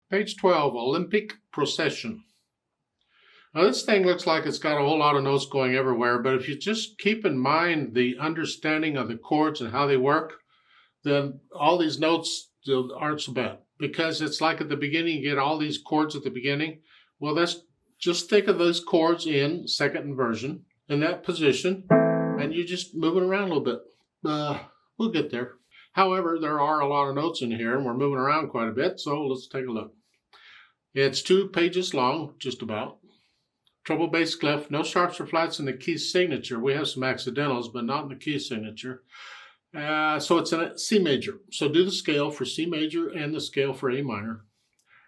Page 12, Olympic Procession. Now this thing looks like it's got a whole lot of notes going everywhere, but if you just keep in mind the understanding of the chords and how they work, then all these notes aren't so bad. Because it's like at the beginning, you get all these chords at the beginning. Well, just think of those chords in second inversion, in that position, and you just move it around a little bit. We'll get there. However, there are a lot of notes in here, and we're moving around quite a bit, so let's take a look. It's 2 pages long, just about. Treble bass clef, no sharps or flats in the key signature. We have some accidentals, but not in the key signature. So it's in a C major. So do the scale for C major and the scale for A minor.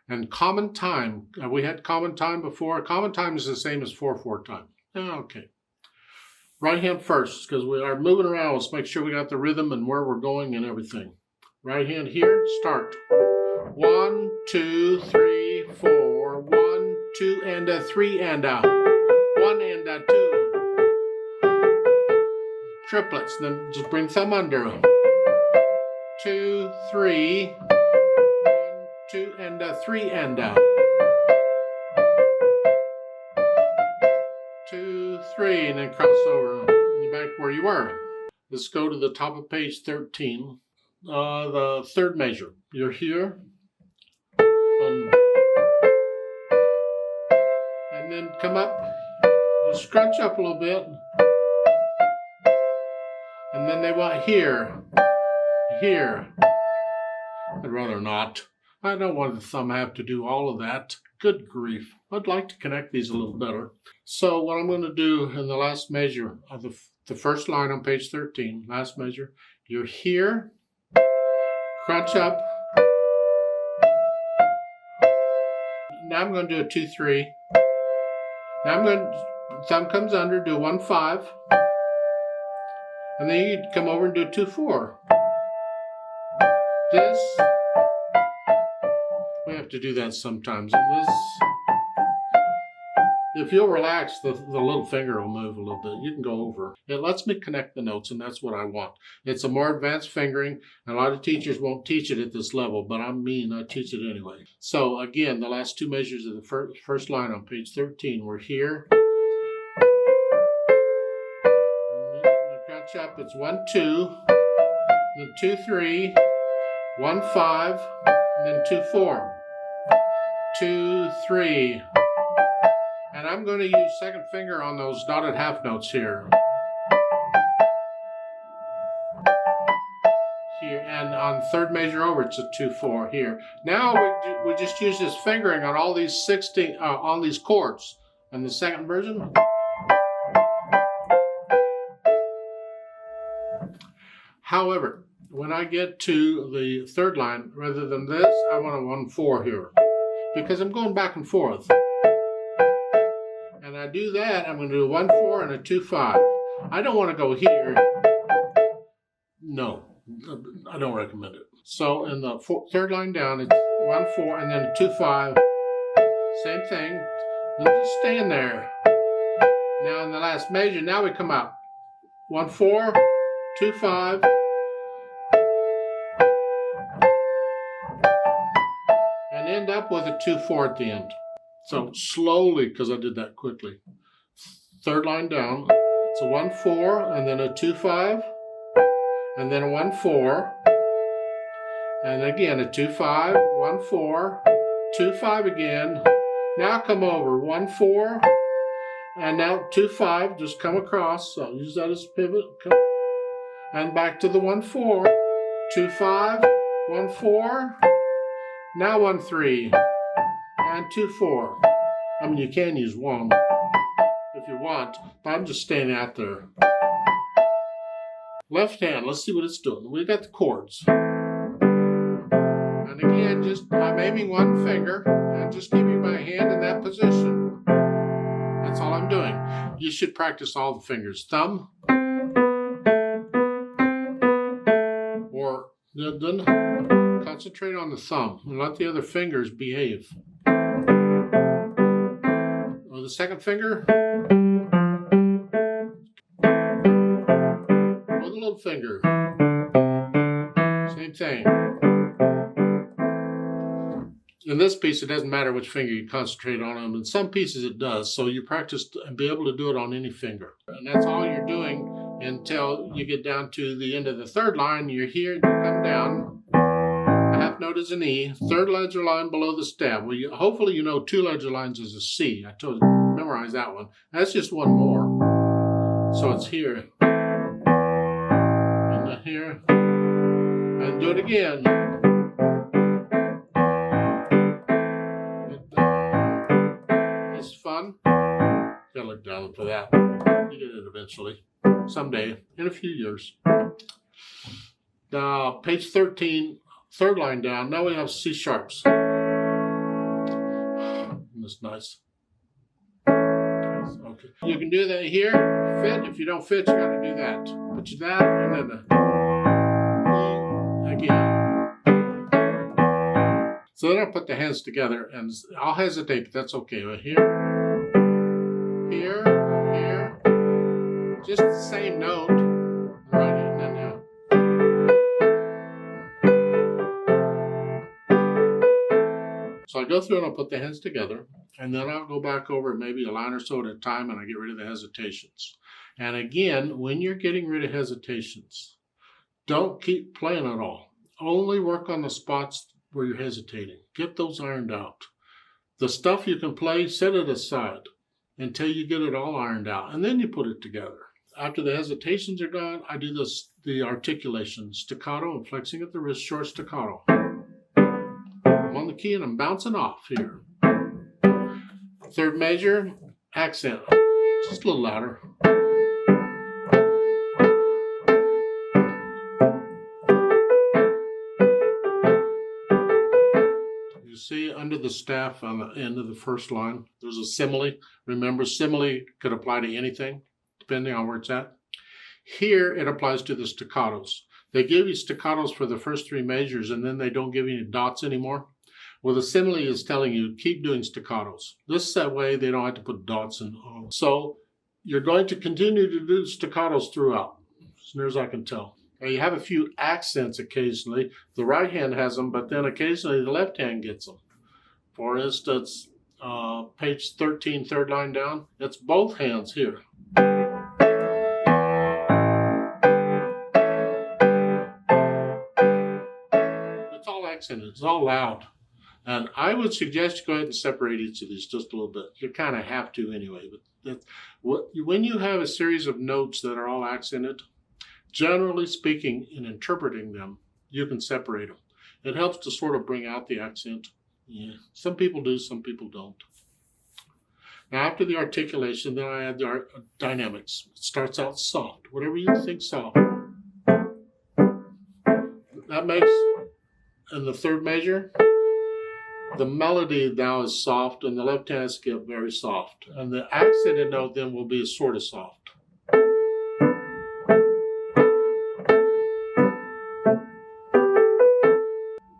And common time. We had common time before. Common time is the same as 4/4 time. Okay. Right hand first, because we are moving around. Let's make sure we got the rhythm and where we're going and everything. Right hand here, start. 1, 2, 3, 4. 1, 2, and a 3 and a 1 and a 2. Triplets, then just bring thumb under. 2, 3. 1, 2, and a 3 and a 2, 3, and then cross over. And you're back where you were. Let's go to the top of page 13. The third measure. You're here. And then come up. You scrunch up a little bit. And then they want here. Here. I'd rather not. I don't want the thumb have to do all of that. Good grief. I'd like to connect these a little better. So what I'm going to do in the last measure of the first line on page 13, last measure, you're here, crunch up. Now I'm going to do a 2, 3. Now thumb comes under, do 1, 5. And then you come over and do a 2, 4. This, we have to do that sometimes. And this, if you'll relax, the little finger will move a little bit. You can go over. It lets me connect the notes, and that's what I want. It's a more advanced fingering. A lot of teachers won't teach it at this level, but I teach it anyway. So again, the last 2 measures of the first line on page 13, we're here. Up, it's 1, 2, then 2, 3, 1, 5, and then 2, 4. 2, 3. And I'm going to use second finger on those dotted half notes here. Here, and on third measure over, it's a 2, 4 here. Now we just use this fingering on all these 16 on these chords. And the second version. However, when I get to the third line, rather than this, I want a 1, 4 here. Because I'm going back and forth. And I do that, I'm going to do a 1, 4 and a 2, 5. I don't want to go here. No, I don't recommend it. So in the third line down, it's 1, 4 and then a 2, 5. Same thing. And just stand there. Now in the last measure, now we come out. 1, 4, 2, 5. And end up with a 2, 4 at the end. So slowly, because I did that quickly. Third line down, it's a 1, 4, and then a 2, 5, and then a 1, 4, and again a 2, 5, 1, 4, 2, 5 again. Now come over, 1, 4, and now 2, 5, just come across. So I'll use that as a pivot. And back to the 1, 4, 2, 5, 1, 4, now 1, 3. And 2, 4. I mean, you can use 1 if you want, but I'm just staying out there. Left hand, let's see what it's doing. We got the chords. And again, I'm aiming 1 finger and just keeping my hand in that position. That's all I'm doing. You should practice all the fingers. Thumb. Or then concentrate on the thumb and let the other fingers behave. The second finger, or the little finger, same thing. In this piece, it doesn't matter which finger you concentrate on them. In some pieces, it does. So you practice and be able to do it on any finger. And that's all you're doing until you get down to the end of the third line. You're here, you come down. A half note is an E. Third ledger line below the stem. Well, hopefully you know two ledger lines is a C. I told you, memorize that one. That's just one more. So it's here. And then here. And do it again. Fun. Gotta look down for that. You get it eventually. Someday. In a few years. Now, page 13, third line down. Now we have C sharps. That's nice. Okay. You can do that here. Fit. If you don't fit, you gotta do that. Put you that and then E again. So then I'll put the hands together, and I'll hesitate, but that's okay. But here, just the same note, right in and out. So I go through and I'll put the hands together, and then I'll go back over maybe a line or so at a time, and I get rid of the hesitations. And again, when you're getting rid of hesitations, don't keep playing at all. Only work on the spots where you're hesitating. Get those ironed out. The stuff you can play, set it aside until you get it all ironed out, and then you put it together. After the hesitations are gone, I do the articulation, staccato and flexing at the wrist, short staccato. I'm on the key and I'm bouncing off here. Third measure, accent, just a little louder. You see under the staff on the end of the first line, there's a simile. Remember, simile could apply to anything, depending on where it's at. Here, it applies to the staccatos. They give you staccatos for the first three measures, and then they don't give you any dots anymore. Well, the simile is telling you, keep doing staccatos. This way, they don't have to put dots in. So, you're going to continue to do staccatos throughout, as near as I can tell. Now, you have a few accents occasionally. The right hand has them, but then occasionally the left hand gets them. For instance, page 13, third line down, it's both hands here. It's all accented, it's all loud. And I would suggest you go ahead and separate each of these just a little bit. You kind of have to anyway. But when you have a series of notes that are all accented, generally speaking, in interpreting them, you can separate them. It helps to sort of bring out the accent. Yeah. Some people do, some people don't. Now, after the articulation, then I add the dynamics. It starts out soft, whatever you think soft. That makes, in the third measure, the melody now is soft, and the left hand skip very soft. And the accented note then will be sort of soft.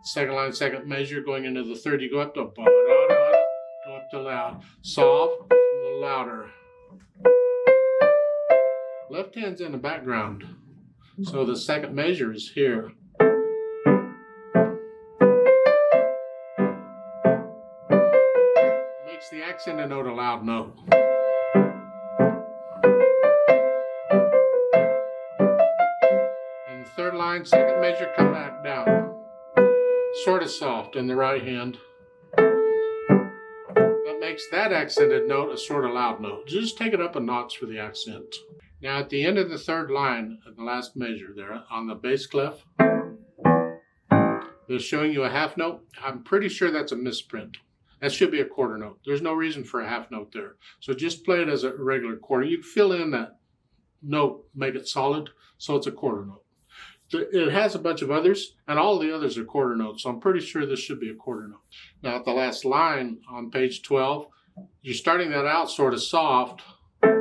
Second line, second measure, going into the third, you go up to ba-da-da-da, go up to loud. Soft, a little louder. Left hand's in the background, so the second measure is here. Makes the accented note a loud note. And the third line, second measure, come back down. Sort of soft in the right hand. That makes that accented note a sort of loud note. Just take it up a notch for the accent. Now at the end of the third line, at the last measure there, on the bass clef, they're showing you a half note. I'm pretty sure that's a misprint. That should be a quarter note. There's no reason for a half note there. So just play it as a regular quarter. You can fill in that note, make it solid, so it's a quarter note. It has a bunch of others, and all the others are quarter notes, so I'm pretty sure this should be a quarter note. Now at the last line on page 12, you're starting that out sort of soft. Now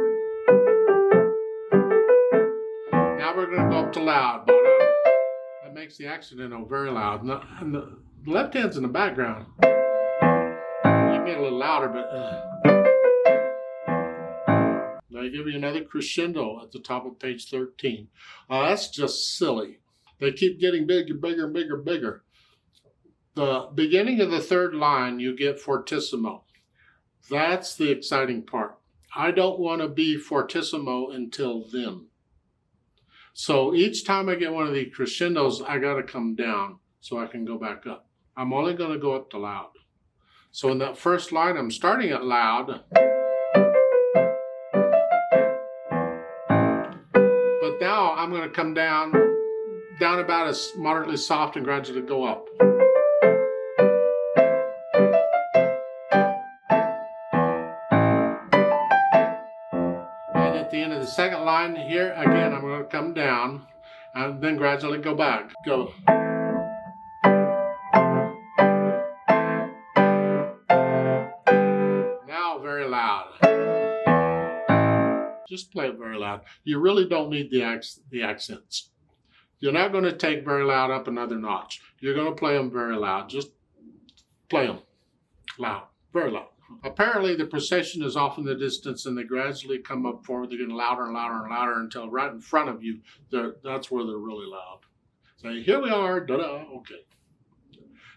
we're going to go up to loud. That makes the accented note very loud. And the left hand's in the background. You can get a little louder, but... They give you another crescendo at the top of page 13. That's just silly. They keep getting bigger, bigger, bigger, bigger. The beginning of the third line, you get fortissimo. That's the exciting part. I don't want to be fortissimo until then. So each time I get one of these crescendos, I got to come down so I can go back up. I'm only going to go up to loud. So in that first line, I'm starting at loud. But now I'm going to come down about as moderately soft and gradually go up. And at the end of the second line here, again, I'm going to come down and then gradually go back. Go. Now very loud. Just play it very loud. You really don't need the accents. You're not going to take very loud up another notch. You're going to play them very loud. Just play them loud, very loud. Apparently, the procession is off in the distance, and they gradually come up forward. They're getting louder and louder and louder until right in front of you, that's where they're really loud. So here we are, da-da, okay.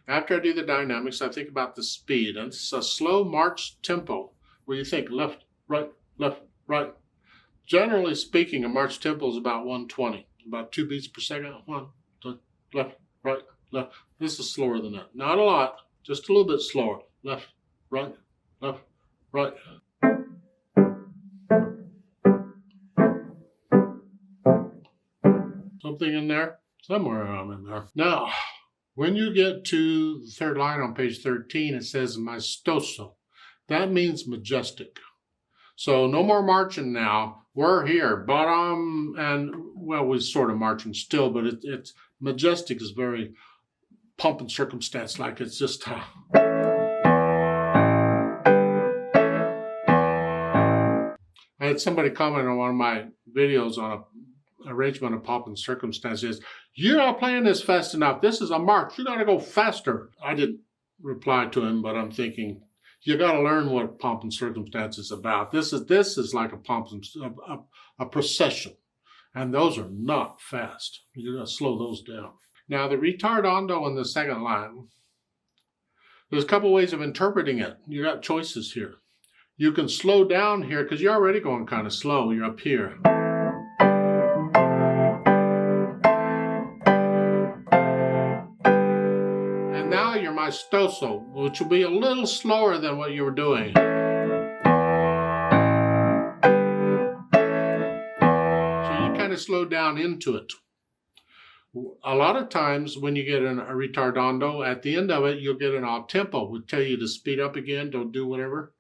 After I do the dynamics, I think about the speed. And it's a slow march tempo where you think left, right, left, right. Generally speaking, a march tempo is about 120, about 2 beats per second. 1, 2, left, right, left. This is slower than that. Not a lot, just a little bit slower. Left, right, left, right. Something in there? Somewhere around in there. Now, when you get to the third line on page 13, it says maestoso. That means majestic. So no more marching now. We're here, bottom, and well, we're sort of marching still, but it's majestic is very pomp and circumstance, like it's just I had somebody comment on one of my videos on a arrangement of pomp and circumstances. You're not playing this fast enough. This is a march. You got to go faster. I didn't reply to him, but I'm thinking, you got to learn what pomp and circumstance is about. This is like a procession, and those are not fast. You got to slow those down. Now the ritardando in the second line. There's a couple ways of interpreting it. You got choices here. You can slow down here because you're already going kind of slow. You're up here. Now you're maestoso, which will be a little slower than what you were doing. So you kind of slow down into it. A lot of times when you get a ritardando, at the end of it, you'll get an off tempo. We'll tell you to speed up again, don't do whatever.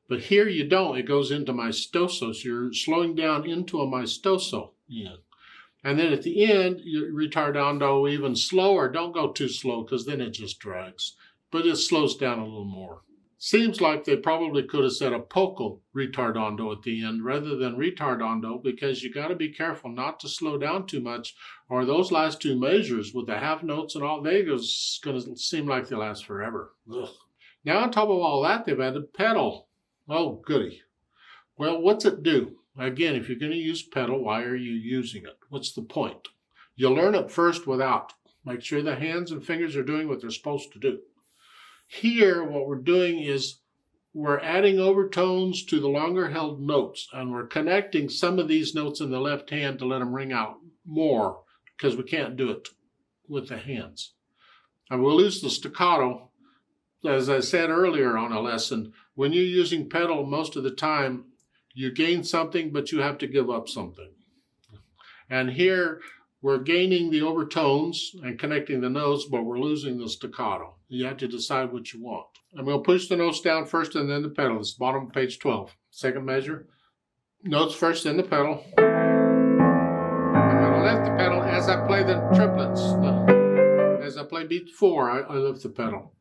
But here you don't. It goes into maestoso, so you're slowing down into a maestoso. Yeah. And then at the end, you ritardando even slower. Don't go too slow because then it just drags. But it slows down a little more. Seems like they probably could have said a poco ritardando at the end rather than retardando, because you got to be careful not to slow down too much, or those last two measures with the half notes and all, they're going to seem like they last forever. Ugh. Now on top of all that, they've added pedal. Oh, goody. Well, what's it do? Again, if you're going to use pedal, why are you using it? What's the point? You'll learn it first without. Make sure the hands and fingers are doing what they're supposed to do. Here, what we're doing is we're adding overtones to the longer held notes, and we're connecting some of these notes in the left hand to let them ring out more, because we can't do it with the hands. And we'll lose the staccato. As I said earlier on a lesson, when you're using pedal most of the time, you gain something, but you have to give up something. And here, we're gaining the overtones and connecting the notes, but we're losing the staccato. You have to decide what you want. I'm going to push the notes down first and then the pedal. It's bottom of page 12. Second measure. Notes first, then the pedal. I'm going to lift the pedal as I play the triplets. As I play beat 4, I lift the pedal.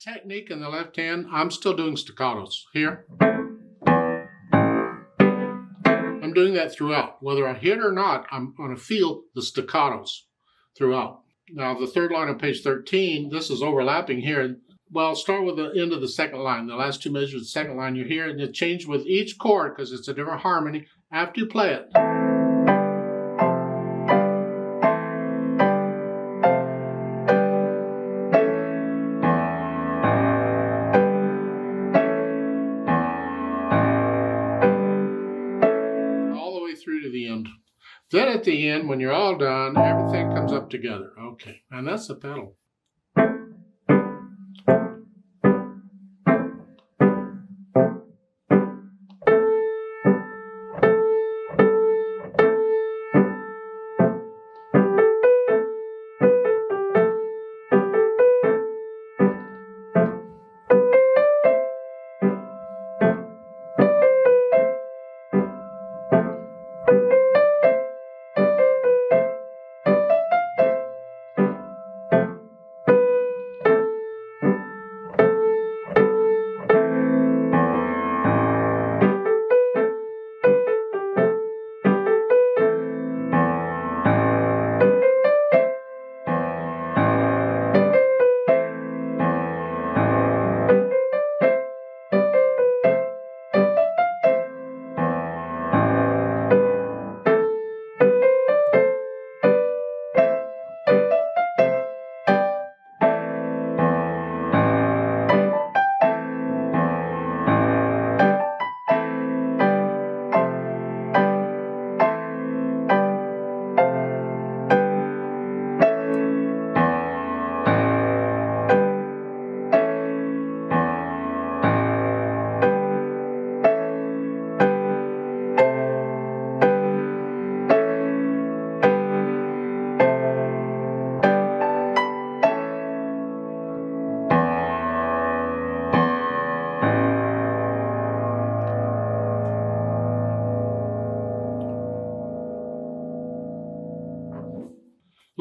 Technique in the left hand, I'm still doing staccatos. Here. I'm doing that throughout. Whether I hit or not, I'm going to feel the staccatos throughout. Now, the third line on page 13, this is overlapping here. well, start with the end of the second line. The last two measures of the second line you hear, and you change with each chord because it's a different harmony after you play it. All the way through to the end. Then at the end, when you're all done, everything comes up together. Okay, and that's the pedal.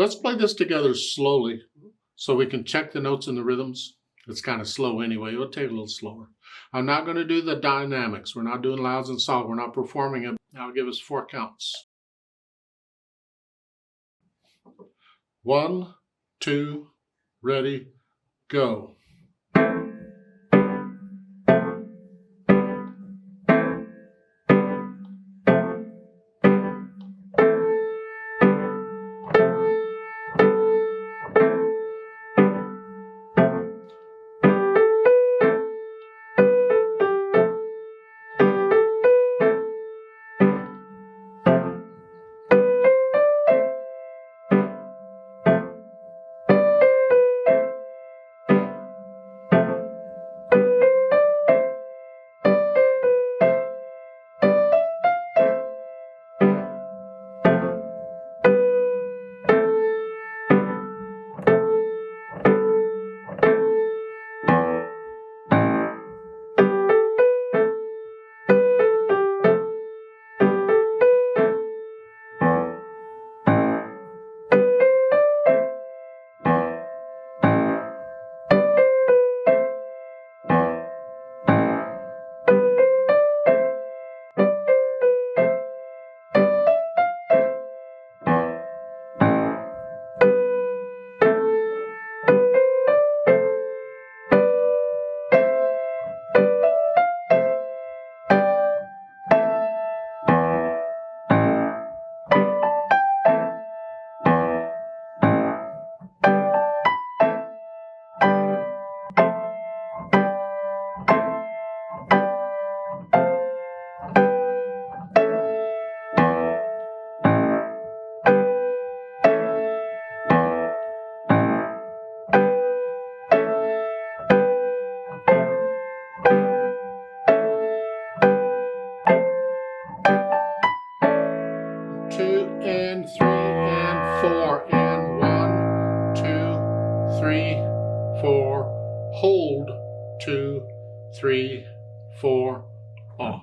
Let's play this together slowly so we can check the notes and the rhythms. It's kind of slow anyway. It'll take a little slower. I'm not going to do the dynamics. We're not doing louds and soft. We're not performing it. I'll give us 4 counts. 1, 2, ready, go. 4, hold, 2, 3, 4, off.